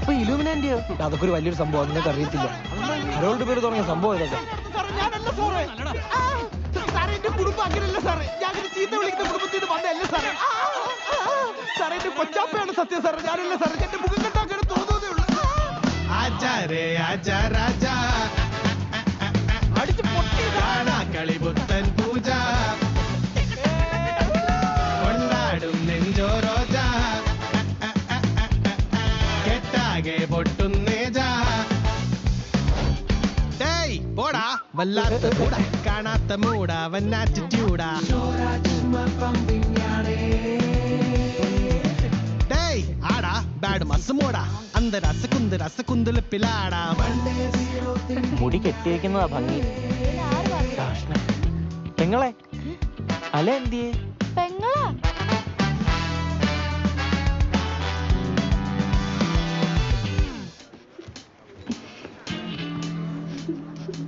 അപ്പൊ ഇലൂമിനാന്റിയോ? അതൊക്കെ ഒരു വലിയൊരു സംഭവം, നിങ്ങൾക്ക് അറിയത്തില്ല. ഹരോൾഡ് പേര് തുടങ്ങിയ സംഭവം ഇതൊക്കെ. കുടുംബം അങ്ങനെയല്ല സാറേ, ഞാൻ ചീത്ത വിളിക്കുന്ന കുടുംബത്തിൽ നിന്ന് വന്നതല്ല സാറേ. സാറേ എന്റെ കൊച്ചാപ്പയാണ് സത്യം സാറേ, ഞാനല്ല സാറേ. എന്റെ മുഖം കണ്ടാ അങ്ങനെ തോന്നുന്നതേ ഉള്ളൂ. അടിച്ച് പൊട്ടി കളിപുത്തൻ പൂജ കൊണ്ടാടും നെഞ്ചോ രോജ കെട്ടാകെ പൊട്ടുന്നേജ. പോടാ വല്ലാത്ത കൂടാ, കാണാത്ത മൂടാ, വന്നാറ്റിറ്റ്യൂടാ. ആടാ ബാഡ് മസ് മൂടാ, അന്ത രസകുന്തിലിപ്പിലാടാ. മുടി കെട്ടിയേക്കുന്നതാ ഭംഗി. പെങ്ങളെ അല്ല എന്തിയേ? പെങ്ങളാ